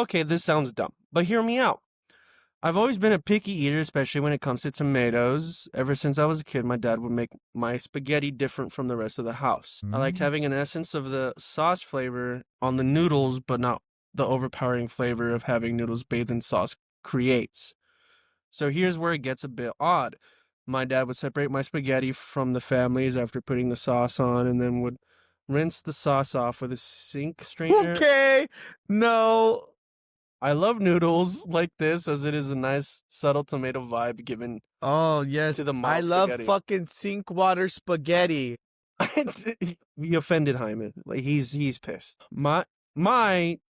okay, this sounds dumb, but hear me out. I've always been a picky eater, especially when it comes to tomatoes. Ever since I was a kid, my dad would make my spaghetti different from the rest of the house. I liked having an essence of the sauce flavor on the noodles, but not the overpowering flavor of having noodles bathed in sauce creates. So here's where it gets a bit odd. My dad would separate my spaghetti from the family's after putting the sauce on and then would rinse the sauce off with a sink strainer. Okay, no. I love noodles like this as it is a nice subtle tomato vibe given Oh, yes. to the I malt love spaghetti. fucking Sinkwater spaghetti. We offended Jaime. Like he's pissed. My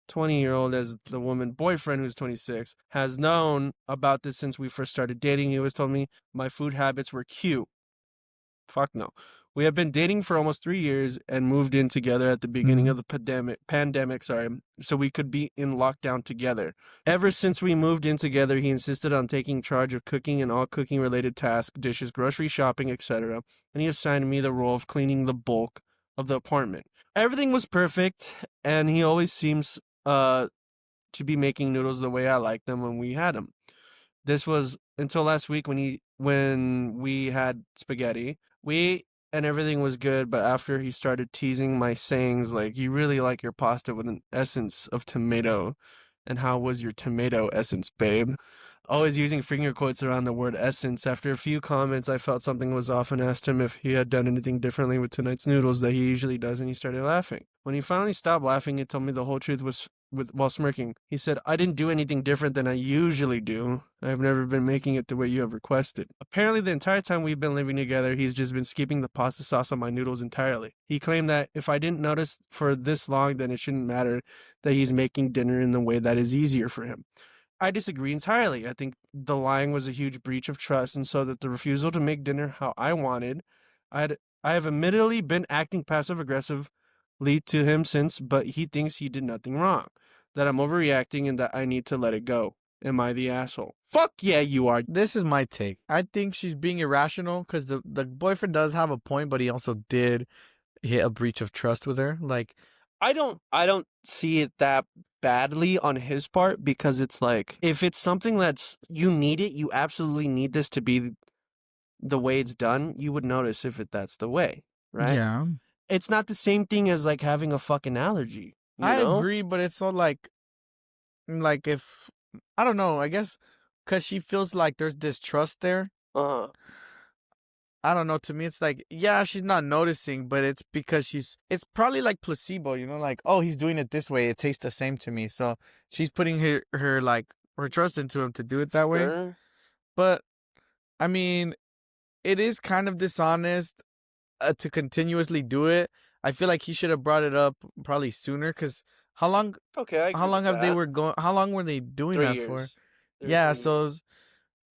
20-year-old, as the woman boyfriend who's 26, has known about this since we first started dating. He always told me my food habits were cute. Fuck no. We have been dating for almost 3 years and moved in together at the beginning of the pandemic, so we could be in lockdown together. Ever since we moved in together, he insisted on taking charge of cooking and all cooking-related tasks, dishes, grocery shopping, etc., and he assigned me the role of cleaning the bulk of the apartment. Everything was perfect, and he always seems to be making noodles the way I like them when we had them. This was until last week when we had spaghetti. We ate and everything was good, but after he started teasing my sayings like, you really like your pasta with an essence of tomato, and how was your tomato essence, babe? Always using finger quotes around the word essence. After a few comments, I felt something was off and asked him if he had done anything differently with tonight's noodles that he usually does, and he started laughing. When he finally stopped laughing, he told me the whole truth while smirking. He said, I didn't do anything different than I usually do. I've never been making it the way you have requested. Apparently, the entire time we've been living together, he's just been skipping the pasta sauce on my noodles entirely. He claimed that if I didn't notice for this long, then it shouldn't matter that he's making dinner in the way that is easier for him. I disagree entirely. I think the lying was a huge breach of trust, and so that the refusal to make dinner how I wanted, I have admittedly been acting passive-aggressive to him since, but he thinks he did nothing wrong, that I'm overreacting and that I need to let it go. Am I the asshole? Fuck yeah, you are. This is my take. I think she's being irrational because the boyfriend does have a point, but he also did hit a breach of trust with her. Like, I don't see it that badly on his part, because it's like, if it's something that's, you need it, you absolutely need this to be the way it's done, you would notice if that's the way, right? yeah, It's not the same thing as like having a fucking allergy. I know? agree, but it's so like if I don't know, I guess because she feels like there's distrust there. I don't know. To me, it's like, yeah, she's not noticing, but it's because it's probably like placebo, like, oh, he's doing it this way. It tastes the same to me. So she's putting her trust into him to do it that way. Sure. But I mean, it is kind of dishonest to continuously do it. I feel like he should have brought it up probably sooner, because how long how long were they doing 3 that years. for? They were Yeah, doing so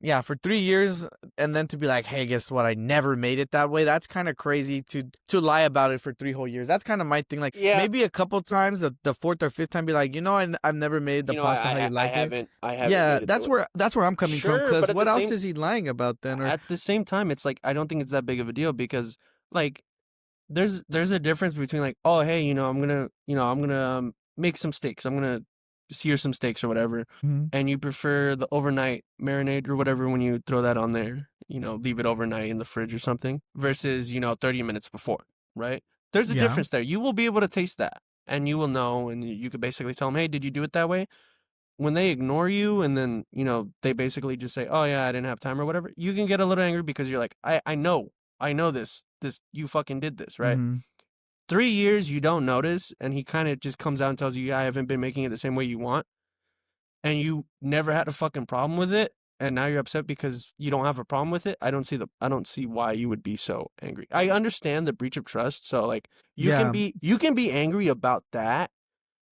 yeah, for 3 years, and then to be like, hey, guess what? I never made it that way. That's kind of crazy to lie about it for 3 whole years. That's kind of my thing. Like, Yeah. maybe a couple times, the fourth or fifth time, be like, I've never made the pasta how you like it. I haven't. Yeah, made it that's where I'm coming from. Sure, but Because at what the else same- is he lying about then? Or At the same time, it's like, I don't think it's that big of a deal, because like, there's a difference between like, oh, hey, I'm gonna make some steaks. I'm gonna sear some steaks or whatever, and you prefer the overnight marinade or whatever when you throw that on there, leave it overnight in the fridge or something, versus 30 minutes before, right? There's a Yeah. difference there. You will be able to taste that, and you will know, and you could basically tell them, hey, did you do it that way? When they ignore you and then they basically just say, oh yeah, I didn't have time or whatever, you can get a little angry because you're like, I know this you fucking did this, right? 3 years you don't notice, and he kind of just comes out and tells you, yeah, I haven't been making it the same way you want, and you never had a fucking problem with it, and now you're upset because you don't have a problem with it. I don't see why you would be so angry. I understand the breach of trust, so like you can be angry about that,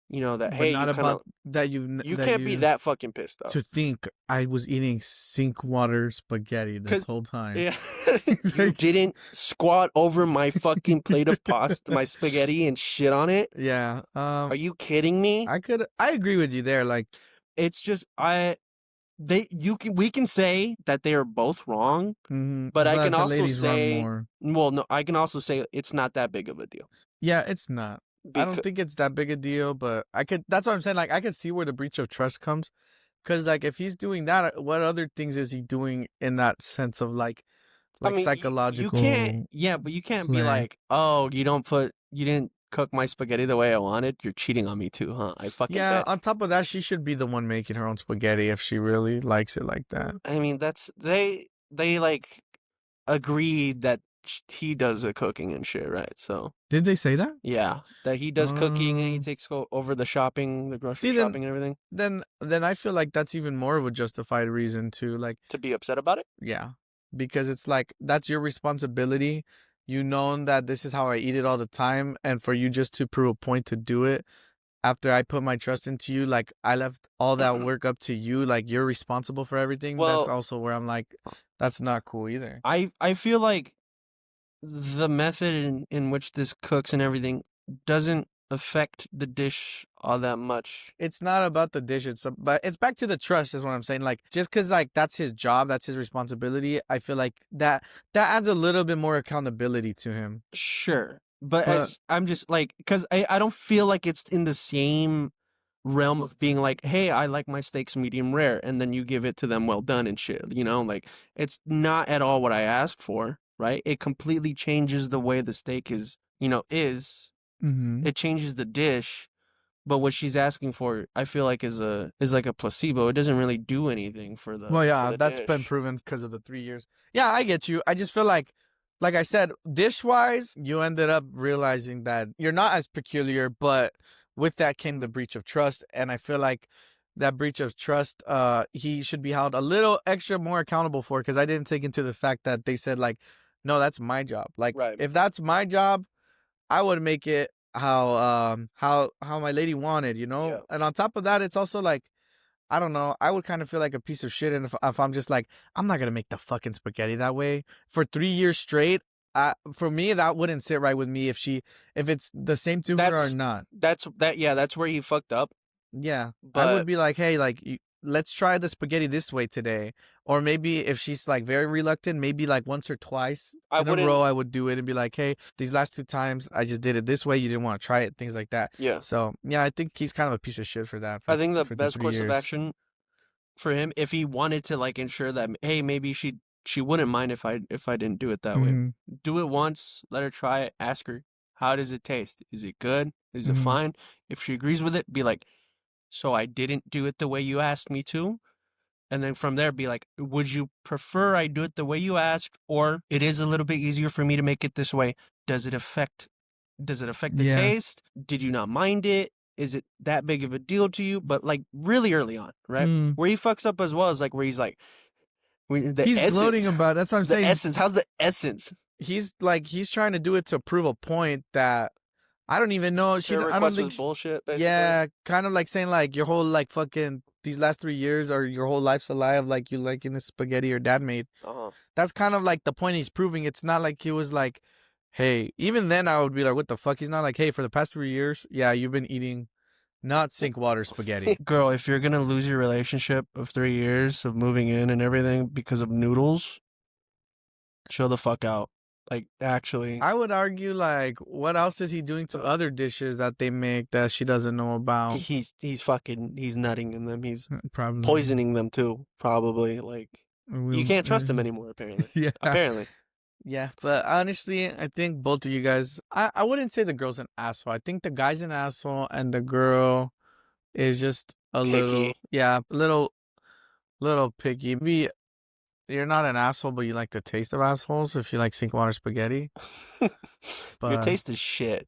that, But hey, not you about that you can't be that fucking pissed off. To think I was eating Sinkwater spaghetti this whole time. Yeah. You didn't squat over my fucking plate of pasta, my spaghetti, and shit on it? Yeah. Are you kidding me? I agree with you there. Like, it's just we can say that they are both wrong, but I can the also lady's wrong say, more. well, no, I can also say it's not that big of a deal. Yeah, it's not. I don't think it's that big a deal, but that's what I'm saying. Like, I could see where the breach of trust comes. Because, like, if he's doing that, what other things is he doing in that sense of, like I mean, psychological? you can't, yeah, but you can't be play. like, oh, you didn't cook my spaghetti the way I wanted. You're cheating on me too, huh? I fucking Yeah, bet. on top of that, she should be the one making her own spaghetti if she really likes it like that. I mean, they like agreed that he does the cooking and shit, right? So Did they say that? yeah, that he does cooking and he takes over the shopping, the grocery shopping and everything. Then I feel like that's even more of a justified reason to, like, to be upset about it. Yeah, because it's like that's your responsibility. You know that this is how I eat it all the time, and for you just to prove a point to do it after I put my trust into you, like I left all that work up to you, like you're responsible for everything. Well, that's also where I'm like, that's not cool either. I feel like the method in which this cooks and everything doesn't affect the dish all that much. It's not about the dish, but it's back to the trust is what I'm saying. Like, just because like that's his job, that's his responsibility, I feel like that adds a little bit more accountability to him. Sure, but as I'm just like, because I don't feel like it's in the same realm of being like, hey, I like my steaks medium rare, and then you give it to them well done and shit, you know, like it's not at all what I asked for, right? It completely changes the way the steak is, you know, Mm-hmm. it changes the dish, but what she's asking for, I feel like is like a placebo. It doesn't really do anything for the. Well, yeah, for the that's dish. been proven because of the 3 years. Yeah, I get you. I just feel like I said, dish wise, you ended up realizing that you're not as peculiar, but with that came the breach of trust, and I feel like that breach of trust, he should be held a little extra more accountable for, because I didn't take into the fact that they said like, no, that's my job. Like, Right. if that's my job, I would make it how my lady wanted, you know? Yeah. And on top of that, it's also like, I don't know, I would kind of feel like a piece of shit if I'm just like, I'm not going to make the fucking spaghetti that way for 3 years straight. For me, that wouldn't sit right with me if it's the same to her or not. That's where he fucked up. Yeah. But I would be like, hey, like, let's try the spaghetti this way today. Or maybe if she's like very reluctant, maybe like once or twice in a row, I would do it and be like, hey, these last 2 times I just did it this way. You didn't want to try it, things like that. Yeah. So yeah, I think he's kind of a piece of shit for that. I think the best course of action for him, if he wanted to like ensure that, hey, maybe she wouldn't mind if I didn't do it that way. Do it once, let her try it, ask her, how does it taste? Is it good? Is it fine? If she agrees with it, be like, so I didn't do it the way you asked me to. And then from there, be like, would you prefer I do it the way you asked, or it is a little bit easier for me to make it this way? Does it affect the taste? Did you not mind it? Is it that big of a deal to you? But like really early on, right? Where he fucks up as well is like where he's like, he's gloating about it. That's what I'm saying. The essence. How's the essence? He's trying to do it to prove a point that I don't even know. I don't think bullshit. Basically. Yeah, kind of like saying like your whole like fucking these last 3 years or your whole life's a lie of like you liking the spaghetti your dad made. That's kind of like the point he's proving. It's not like he was like, hey, even then I would be like, what the fuck? He's not like, hey, for the past 3 years, yeah, you've been eating not Sinkwater spaghetti. Girl, if you're gonna lose your relationship of 3 years of moving in and everything because of noodles, chill the fuck out. Like, actually, I would argue, like, what else is he doing to other dishes that they make that she doesn't know about? He's nutting in them. He's probably poisoning them too. Probably, like, you can't trust him anymore. Apparently, yeah. Apparently, yeah. But honestly, I think both of you guys. I wouldn't say the girl's an asshole. I think the guy's an asshole, and the girl is just a little picky. Maybe you're not an asshole, but you like the taste of assholes if you like Sinkwater spaghetti. But your taste is shit.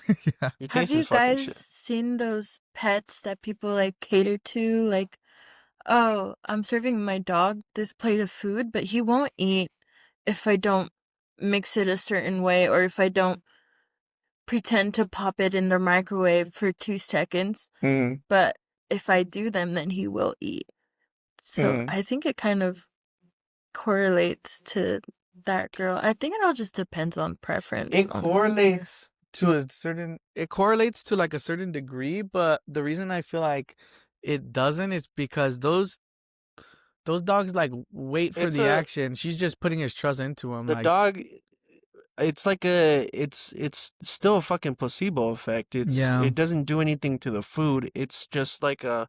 Yeah. Have you guys seen those pets that people like cater to? Like, oh, I'm serving my dog this plate of food, but he won't eat if I don't mix it a certain way or if I don't pretend to pop it in the microwave for 2 seconds. But if I do them, then he will eat. So I think it kind of correlates to that girl. I think it all just depends on preference. It correlates to like a certain degree, but the reason I feel like it doesn't is because those dogs like wait for the action. She's just putting his trust into him. The dog, it's like it's still a fucking placebo effect. It doesn't do anything to the food. It's just like a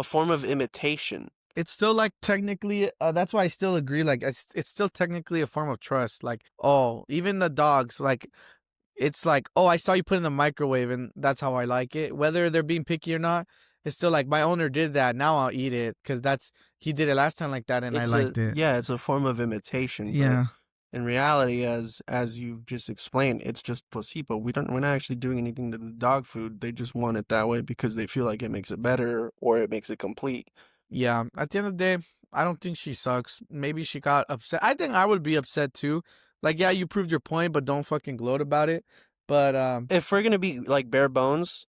form of imitation. It's still like technically, that's why I still agree. Like it's still technically a form of trust. Like, oh, even the dogs, like it's like, oh, I saw you put it in the microwave and that's how I like it. Whether they're being picky or not, it's still like my owner did that. Now I'll eat it because he did it last time like that and I liked it. Yeah, it's a form of imitation. Yeah. But in reality, as you've just explained, it's just placebo. We're not actually doing anything to the dog food. They just want it that way because they feel like it makes it better or it makes it complete. Yeah. At the end of the day, I don't think she sucks. Maybe she got upset. I think I would be upset too. Like, yeah, you proved your point, but don't fucking gloat about it. But if we're gonna be like bare bones,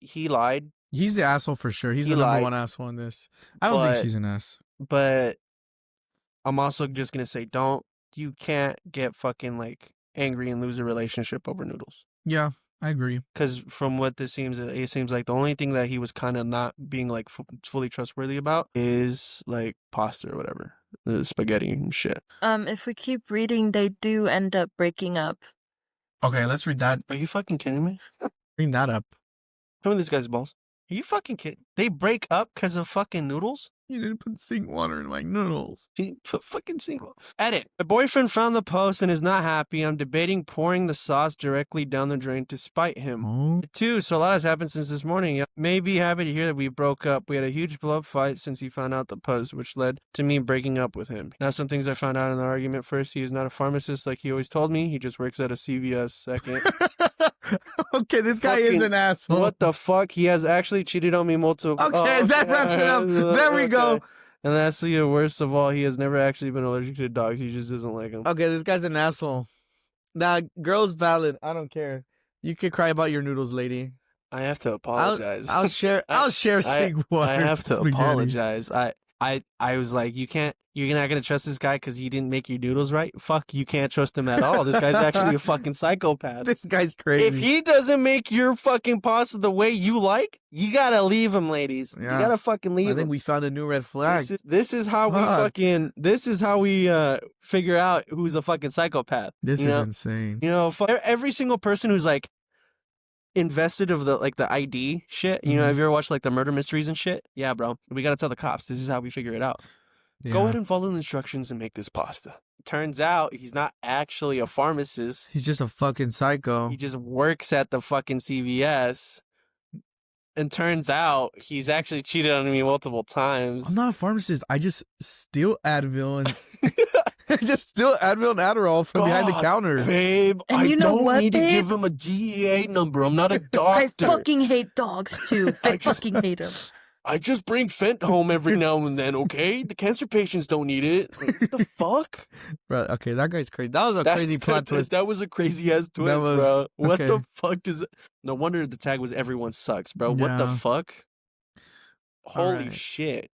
he lied. He's the asshole for sure. He's the number one asshole in this. I don't think she's an ass. But I'm also just gonna say, you can't get fucking like angry and lose a relationship over noodles. Yeah, I agree. Because from what this seems, it seems like the only thing that he was kind of not being like fully trustworthy about is like pasta or whatever, the spaghetti and shit. If we keep reading, they do end up breaking up. Okay, let's read that. Are you fucking kidding me? Bring that up. Show me this guy's balls. Are you fucking kidding? They break up because of fucking noodles? You didn't put Sinkwater in my noodles. Fucking Sinkwater. Edit. My boyfriend found the post and is not happy. I'm debating pouring the sauce directly down the drain to spite him. Oh. Too, so a lot has happened since this morning. May be happy to hear that we broke up. We had a huge blow-up fight since he found out the post, which led to me breaking up with him. Now some things I found out in the argument. First, he is not a pharmacist like he always told me. He just works at a CVS. Second. Okay, this guy is an asshole. What the fuck? He has actually cheated on me multiple. Okay, that wraps it up. There we go. And lastly, the worst of all, he has never actually been allergic to dogs. He just doesn't like them. Okay, this guy's an asshole. Now, girl's valid. I don't care. You could cry about your noodles, lady. I have to apologize. I'll share. I'll share Sinkwater. I have to apologize. I was like, you're not gonna trust this guy because he didn't make your noodles right? Fuck, you can't trust him at all. This guy's actually a fucking psychopath. This guy's crazy. If he doesn't make your fucking pasta the way you like, you gotta leave him, ladies. Yeah. You gotta fucking leave him. I think we found a new red flag. This is how we figure out who's a fucking psychopath. This is insane. You know, every single person who's like invested of the ID shit. You know, have you ever watched like the murder mysteries and shit? Yeah, bro. We gotta tell the cops. This is how we figure it out. Yeah. Go ahead and follow the instructions and make this pasta. Turns out he's not actually a pharmacist. He's just a fucking psycho. He just works at the fucking CVS. And turns out he's actually cheated on me multiple times. I'm not a pharmacist. I just steal Advil and Adderall from behind the counter. Babe, and I don't need to give him a DEA number. I'm not a doctor. I fucking hate dogs too. I fucking hate them. I just bring Fent home every now and then, okay? The cancer patients don't need it. Like, what the fuck? Bro, okay, that guy's crazy. That was a crazy plot twist. That was a crazy-ass twist, bro. What the fuck does it... No wonder the tag was everyone sucks, bro. What the fuck? Holy shit.